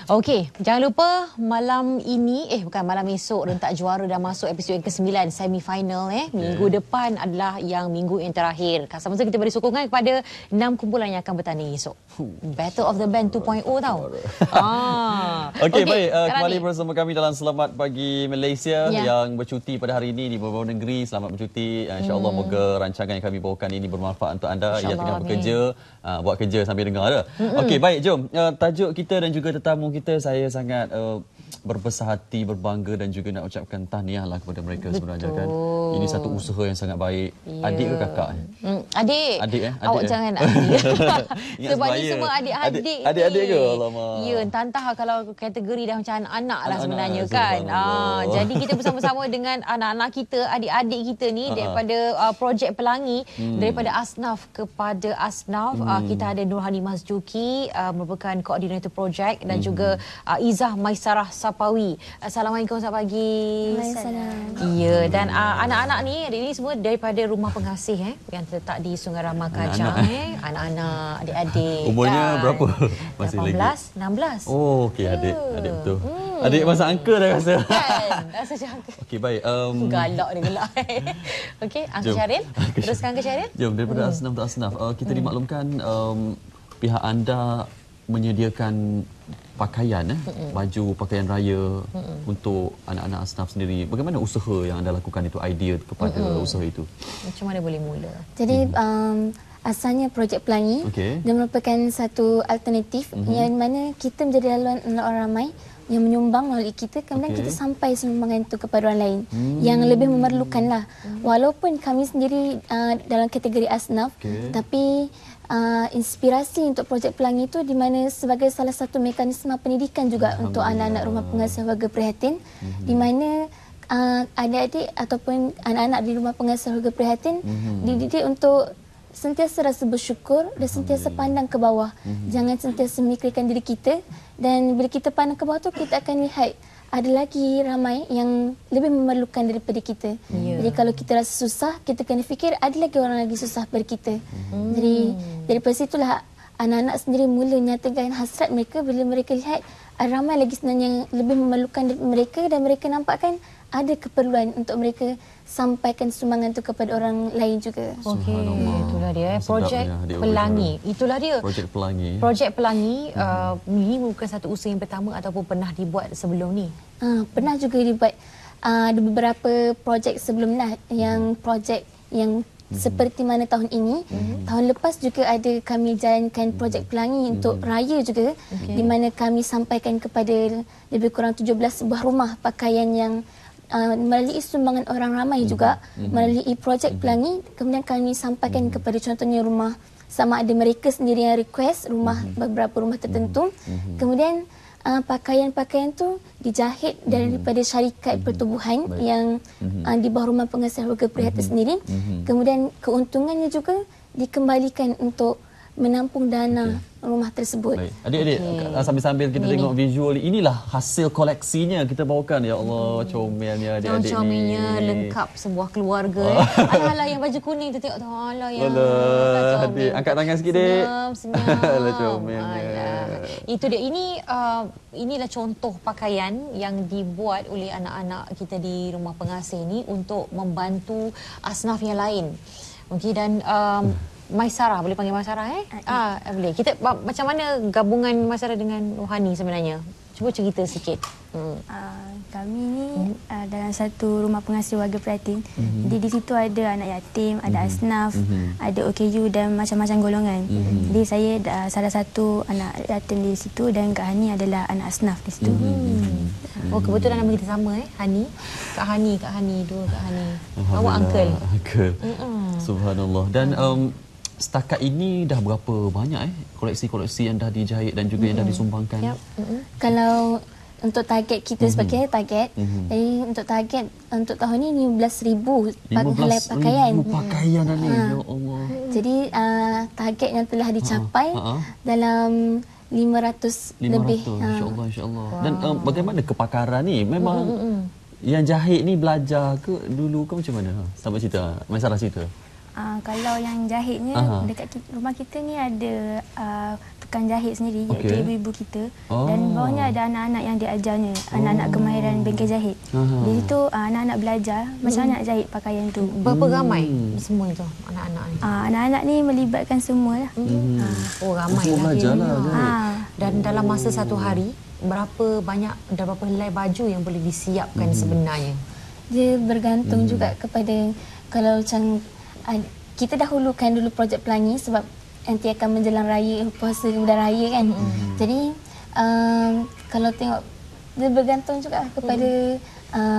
Okey, jangan lupa malam ini, bukan malam esok, Rentak Juara dah masuk episod yang ke-9, semi-final. Minggu depan adalah yang minggu yang terakhir. Sama-sama kita beri sokongan kepada 6 kumpulan yang akan bertanding esok. Battle of the Band 2.0 tau. Okey, baik. Kembali bersama kami dalam Selamat Pagi Malaysia yang bercuti pada hari ini di beberapa negeri. Selamat bercuti. InsyaAllah moga rancangan yang kami bawakan ini bermanfaat untuk anda yang tengah bekerja. Buat kerja sambil dengar. Okey, baik. Jom. Tajuk kita dan juga tetamu kita, saya sangat berbesar hati, berbangga dan juga nak ucapkan tahniahlah kepada mereka. Betul. Sebenarnya kan. Ini satu usaha yang sangat baik. Adik ke kakak? Adik. Adik Awak jangan adik. Sebab ni semua adik-adik. Adik-adik ke? Alamak. Ya, entah kalau kategori dah macam anak lah sebenarnya kan. Jadi kita bersama-sama dengan anak-anak kita, adik-adik kita ni daripada projek Pelangi, daripada Asnaf kepada Asnaf. Kita ada Nurhani Mazjuki, merupakan koordinator projek, dan juga Izzah Maisarah Sapawi. Assalamualaikum, selamat pagi. Waalaikumsalam. Ya, dan anak-anak ni, adik ni semua daripada rumah pengasih yang terletak di Sungai Ramah Kajang. Anak-anak, adik-adik. Umurnya kan? berapa? Masih 18, lagi? 16. Oh, okey, adik betul. Adik masa angka dah rasa. Kan? Rasa macam angka. Okey, baik. Galak dia gelak. Okey, Angka Syaril. Teruskan Angka Syaril. Jom, daripada Asnaf ke Asnaf. Kita dimaklumkan pihak anda menyediakan pakaian, baju pakaian raya untuk anak-anak Asnaf sendiri. Bagaimana usaha yang anda lakukan itu, idea kepada usaha itu? Macam mana boleh mula? Jadi asalnya projek Pelangi dia merupakan satu alternatif yang mana kita menjadi laluan orang ramai yang menyumbang melalui kita, kemudian kita sampai sumbangan itu kepada orang lain yang lebih memerlukanlah. Walaupun kami sendiri dalam kategori Asnaf, tapi inspirasi untuk projek Pelangi itu di mana sebagai salah satu mekanisme pendidikan juga untuk anak-anak rumah pengasuh warga prihatin, di mana adik-adik ataupun anak-anak di rumah pengasuh warga prihatin dididik untuk sentiasa rasa bersyukur dan sentiasa pandang ke bawah. Jangan sentiasa memikirkan diri kita, dan bila kita pandang ke bawah tu kita akan lihat ada lagi ramai yang lebih memerlukan daripada kita. Jadi kalau kita rasa susah, kita kena fikir ada lagi orang lagi susah daripada kita. Jadi daripada situlah anak-anak sendiri mula nyatakan hasrat mereka bila mereka lihat ada ramai lagi sebenarnya yang lebih memerlukan daripada mereka, dan mereka nampakkan ada keperluan untuk mereka sampaikan sumbangan itu kepada orang lain juga. Okey, itulah dia. Projek Pelangi. Itulah dia. Projek Pelangi. Projek Pelangi ini bukan satu usaha yang pertama ataupun pernah dibuat sebelum ni? Pernah juga dibuat. Ada beberapa projek sebelum yang projek yang seperti mana tahun ini. Tahun lepas juga ada kami jalankan projek Pelangi untuk raya juga, di mana kami sampaikan kepada lebih kurang 17 sebuah rumah pakaian yang melalui sumbangan orang ramai juga, melalui projek Pelangi. Kemudian kami sampaikan kepada contohnya rumah, sama ada mereka sendiri yang request rumah, beberapa rumah tertentu. Kemudian pakaian-pakaian tu dijahit daripada syarikat pertubuhan yang di bawah rumah pengasuh warga prihatin sendiri. Kemudian keuntungannya juga dikembalikan untuk menampung dana rumah tersebut. Baik. Adik-adik, sambil-sambil kita tengok visual, inilah hasil koleksinya kita bawakan. Ya Allah, comelnya adik-adik ni. Comelnya lengkap sebuah keluarga. Alah, yang baju kuning tu tengok tu. Alah, yang adik, angkat tangan sikit, Dek. Senyum. Alah, comelnya. Itu dia. Inilah contoh pakaian yang dibuat oleh anak-anak kita di rumah pengasih ni untuk membantu asnaf yang lain. Okey, dan Maisarah, boleh panggil Maisarah boleh. Kita macam mana gabungan Maisarah dengan Nurhani sebenarnya? Cuba cerita sikit. Kami ni dalam satu rumah pengasuh warga prihatin. Jadi di situ ada anak yatim, ada asnaf, ada OKU dan macam-macam golongan. Jadi saya salah satu anak yatim di situ, dan Kak Hani adalah anak asnaf di situ. Oh, kebetulan nama kita sama Hani. Kak Hani, dua Kak Hani. Awak uncle. Subhanallah. Dan setakat ini dah berapa banyak koleksi-koleksi yang dah dijahit dan juga yang dah disumbangkan? Kalau untuk target kita sebagai target, jadi untuk target untuk tahun ini 15,000 helai pakaian. 15,000 pakaian ni. Ya Allah. Jadi target yang telah dicapai dalam 500 lebih. Insya-Allah, insya-Allah. Dan bagaimana kepakaran ni? Memang yang jahit ni belajar ke dulu ke macam mana? Sampai cerita, Maisarah cerita. Kalau yang jahitnya dekat rumah kita ni ada tukang jahit sendiri, iaitu ibu-ibu kita. Dan bawahnya ada anak-anak yang diajarnya, anak-anak kemahiran bengkel jahit. Di situ anak-anak belajar macam mana nak jahit pakaian tu. Berapa ramai semua itu anak-anak ni? Anak-anak ni melibatkan semua lah. Ramai semua belajar lah jahit. Dan dalam masa satu hari, berapa banyak dan berapa helai baju yang boleh disiapkan sebenarnya? Dia bergantung juga kepada, kalau macam kita dahulukan dulu projek Pelangi sebab nanti akan menjelang raya, puasa kemudian raya kan. Jadi kalau tengok, dia bergantung juga kepada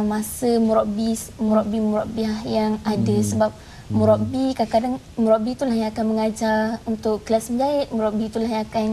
masa murabbiah yang ada. Sebab murabbi, kadang-kadang murabbi itulah yang akan mengajar untuk kelas menjahit, murabbi itulah yang akan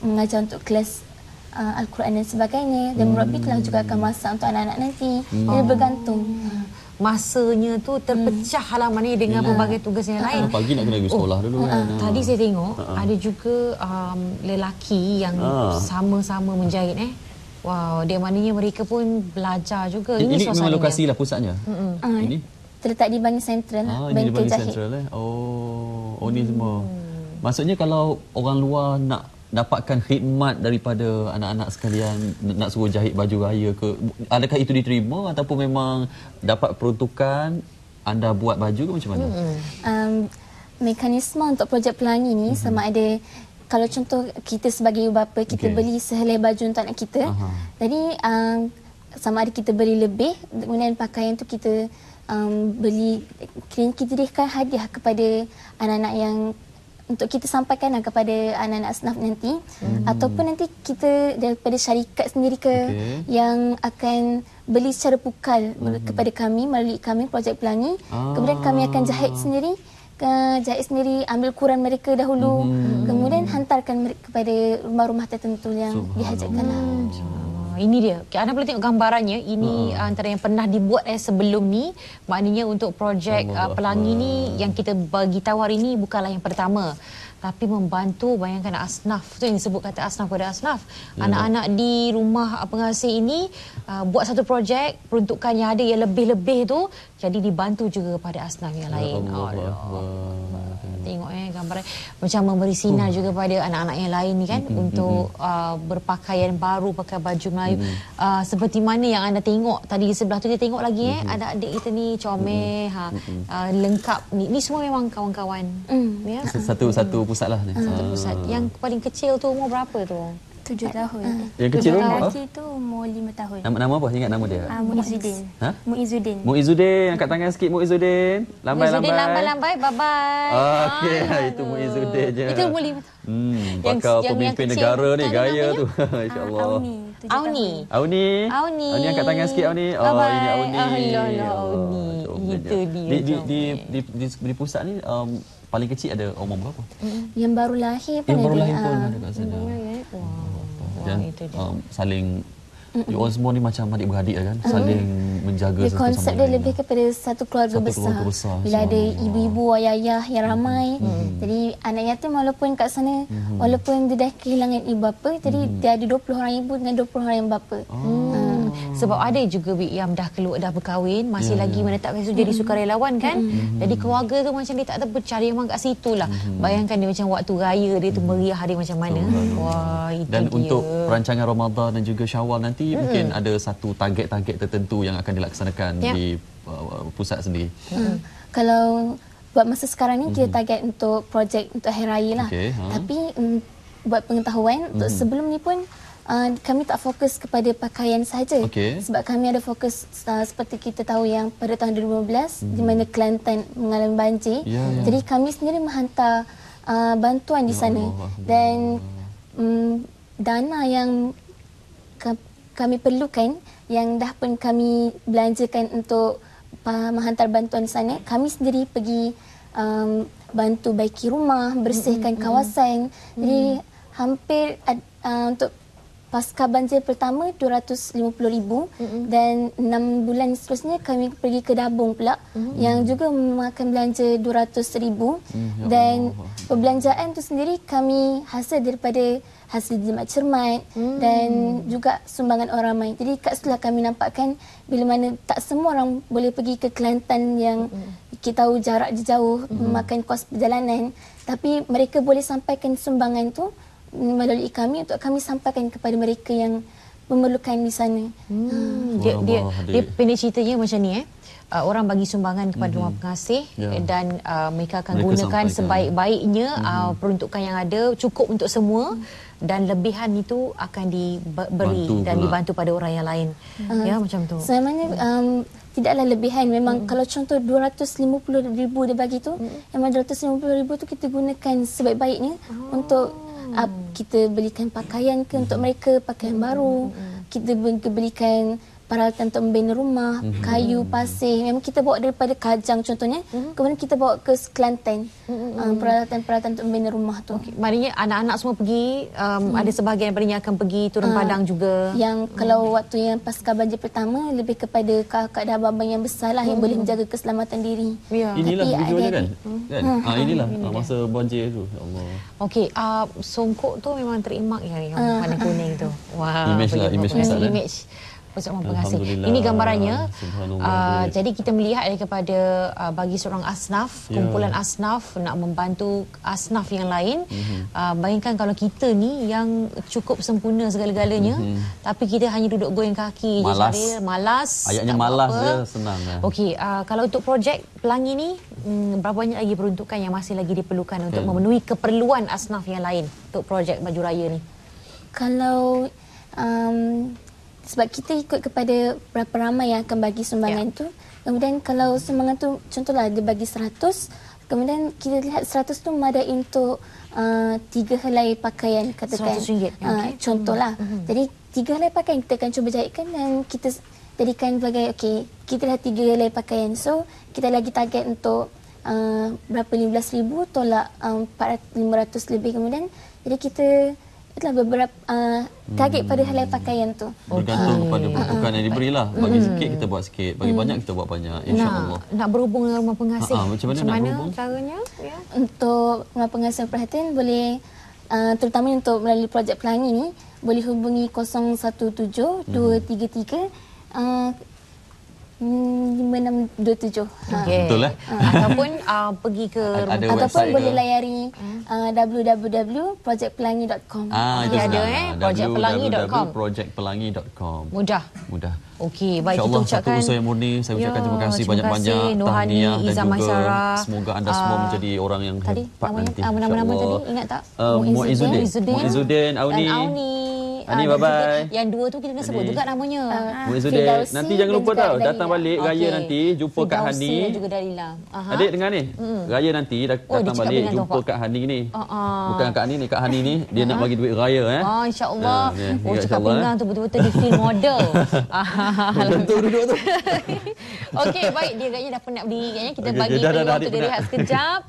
mengajar untuk kelas Al-Quran dan sebagainya, dan murabbi itulah juga akan masak untuk anak-anak nanti. Jadi bergantung. Masanya tu terpecah halaman ni dengan pelbagai tugas yang lain. Pagi nak kena pergi sekolah dulu kan. Tadi saya tengok ada juga lelaki yang sama-sama menjahit Wow, dia maknanya mereka pun belajar juga. Ini memang lokasi lah pusatnya. Ini terletak di Bangi Sentral lah, ini di bengkel Bangi jahit. Sentral Oh, ni semua. Maksudnya kalau orang luar nak dapatkan khidmat daripada anak-anak sekalian, nak suruh jahit baju raya ke, adakah itu diterima ataupun memang dapat peruntukan anda buat baju ke macam mana? Mekanisme untuk projek Pelangi ni sama ada, kalau contoh kita sebagai ibu bapa, kita beli sehelai baju untuk anak kita. Jadi sama ada kita beli lebih, kemudian pakaian tu kita beli, kita berikan hadiah kepada anak-anak yang untuk kita sampaikan kepada anak-anak asnaf nanti, ataupun nanti kita daripada syarikat sendiri yang akan beli secara pukal kepada kami melalui kami projek Pelangi. Kemudian kami akan jahit sendiri, ambil ukuran mereka dahulu, kemudian hantarkan mereka kepada rumah-rumah tertentu yang dihajatkan. Ini dia. Anda boleh tengok gambarannya. Ini antara yang pernah dibuat sebelum ni. Maknanya untuk projek Pelangi ni yang kita bagi tahu hari ini bukanlah yang pertama. Tapi membantu, bayangkan asnaf tu yang disebut kata asnaf pada asnaf. Anak-anak di rumah pengasih ini buat satu projek, peruntukan yang ada yang lebih-lebih tu, jadi dibantu juga pada asnaf yang lain. Tengok gambar macam memberi sinar juga pada anak-anak yang lain ni kan, untuk berpakaian baru, pakai baju Melayu. Seperti mana yang anda tengok tadi di sebelah tu, kita tengok lagi adik-adik kita ni comel, lengkap ni. Ni semua memang kawan-kawan. Ya. Satu pusat lah ni. Satu pusat. Yang paling kecil tu umur berapa tu? 7 tahun. Yang kecil tu umur lelaki tu umur 5 tahun. Nama apa? Ingat nama dia? Muizuddin. Muizuddin. Muizuddin, angkat tangan sikit Muizuddin. Lambai-lambai. Lambai-lambai, bye-bye. Okey, itu Muizuddin je. Itu umur 5 tahun. Bakal pemimpin negara ni, gaya tu. Insya-Allah. Auni. Auni angkat tangan sikit Auni. Ini Auni. Auni. Itu dia. Di pusat ni paling kecil ada umur berapa? Yang baru lahir pun ada. ada. Yang baru lahir pun ada kat sana. Dan saling orang semua ni macam adik-beradik kan, saling menjaga satu sama lain. Konsep dia lebih kepada satu keluarga besar. Bila ada ibu-ibu, ayah-ayah yang ramai, jadi anak yatim walaupun kat sana, walaupun dia dah kehilangan ibu bapa, jadi dia ada 20 orang ibu dengan 20 orang yang bapa. Sebab ada juga yang dah keluar, dah berkahwin, masih lagi menetapkan itu jadi sukarelawan kan. Jadi keluarga tu macam dia tak terpecah, dia memang kat situ lah. Bayangkan dia macam waktu raya dia tu meriah dia macam mana. Wah, itu dan dia. Untuk perancangan Ramadan dan juga Syawal nanti mungkin ada satu target-target tertentu yang akan dilaksanakan di pusat sendiri. Kalau buat masa sekarang ni kita target untuk projek untuk hari raya lah. Tapi buat pengetahuan, untuk sebelum ni pun kami tak fokus kepada pakaian sahaja. Sebab kami ada fokus seperti kita tahu yang pada tahun 2015 di mana Kelantan mengalami banjir. Jadi kami sendiri menghantar bantuan di sana. Dan dana yang kami perlukan, yang dah pun kami belanjakan untuk menghantar bantuan di sana, kami sendiri pergi bantu baiki rumah, bersihkan kawasan. Jadi hampir untuk pasca banjir pertama 250,000 dan 6 bulan seterusnya kami pergi ke Dabung pula yang juga memakan belanja 200,000 dan perbelanjaan tu sendiri kami hasil daripada hasil jimat cermat dan juga sumbangan orang ramai. Jadi kat situlah kami nampakkan bila mana tak semua orang boleh pergi ke Kelantan yang kita tahu jarak jauh memakan kos perjalanan, tapi mereka boleh sampaikan sumbangan tu melalui kami untuk kami sampaikan kepada mereka yang memerlukan di sana. Dia pendek ceritanya macam ni orang bagi sumbangan kepada rumah pengasih dan mereka akan gunakan sebaik-baiknya peruntukan yang ada, cukup untuk semua dan lebihan itu akan diberi dan dibantu pada orang yang lain. Ya macam tu. Sebenarnya tidaklah lebihan, memang kalau contoh 250,000 dia bagi tu, memang 250,000 tu kita gunakan sebaik-baiknya untuk kita belikan pakaian ke untuk mereka, pakaian baru, kita belikan peralatan untuk membina rumah, kayu, pasir. Memang kita bawa daripada Kajang contohnya, kemudian kita bawa ke Kelantan peralatan-peralatan untuk membina rumah tu. Maknanya anak-anak semua pergi, ada sebahagian daripadanya akan pergi turun padang juga. Yang kalau waktu yang pasca banjir pertama lebih kepada kakak dan abang yang besar lah yang boleh menjaga keselamatan diri. Inilah videonya kan? Inilah masa banjir tu. Ya Allah. Okey, songkok tu memang terimak yang warna kuning tu. Wah, image Pusat Pengasih. Ini gambarannya. Jadi kita melihat daripada bagi seorang asnaf, kumpulan asnaf nak membantu asnaf yang lain. Bayangkan kalau kita ni yang cukup sempurna segala-galanya, tapi kita hanya duduk goyang kaki je, malas. Ayatnya malas je, senang. Okey, kalau untuk projek Pelangi ni, berapa banyak lagi peruntukan yang masih lagi diperlukan untuk memenuhi keperluan asnaf yang lain untuk projek Baju Raya ni? Kalau sebab kita ikut kepada berapa ramai yang akan bagi sumbangan tu. Kemudian kalau sumbangan tu contohlah dia bagi 100, kemudian kita lihat 100 tu madai untuk 3 helai pakaian katakan. RM100. Contohlah. Jadi 3 helai pakaian kita akan cuba jahitkan dan kita jadikan sebagai kita dah 3 helai pakaian. So kita lagi target untuk berapa 15,000 tolak 500 lebih kemudian. Jadi kita itulah beberapa target pada helai pakaian tu. Bergantung kepada peruntukan yang diberilah. Bagi sikit kita buat sikit, bagi banyak kita buat banyak, insya-Allah. Nak berhubung dengan rumah pengasih. Macam mana nak berhubung? Caranya? Untuk rumah pengasih perhatian boleh terutama untuk melalui projek Pelangi ni boleh hubungi 017 233 5627. Betul Ataupun pergi ke ataupun boleh layari www.projectpelangi.com. Itu ada projectpelangi.com. projectpelangi.com. Mudah. Okey, baik kita ucapkan satu usaha yang murni. Saya ucapkan terima kasih banyak-banyak, tahniah dan juga semoga anda semua menjadi orang yang hebat nanti. Nama-nama tadi ingat tak? Muizzuddin, Auni. Ani, bye-bye. Yang dua tu kita kena sebut juga namanya. Muizzuddin. Nanti jangan lupa tau, datang balik raya nanti jumpa Kak Hani. Dan juga Dalila. Adik dengar ni. Raya nanti datang balik jumpa Kak Hani ni. Bukan Kak Hani ni, Kak Hani ni dia nak bagi duit raya insya-Allah. Cakap pinggang tu betul-betul di film model. Betul duduk tu. Okey, baik dia agaknya dah penat berdiri. Kita bagi peluang untuk dia rehat sekejap.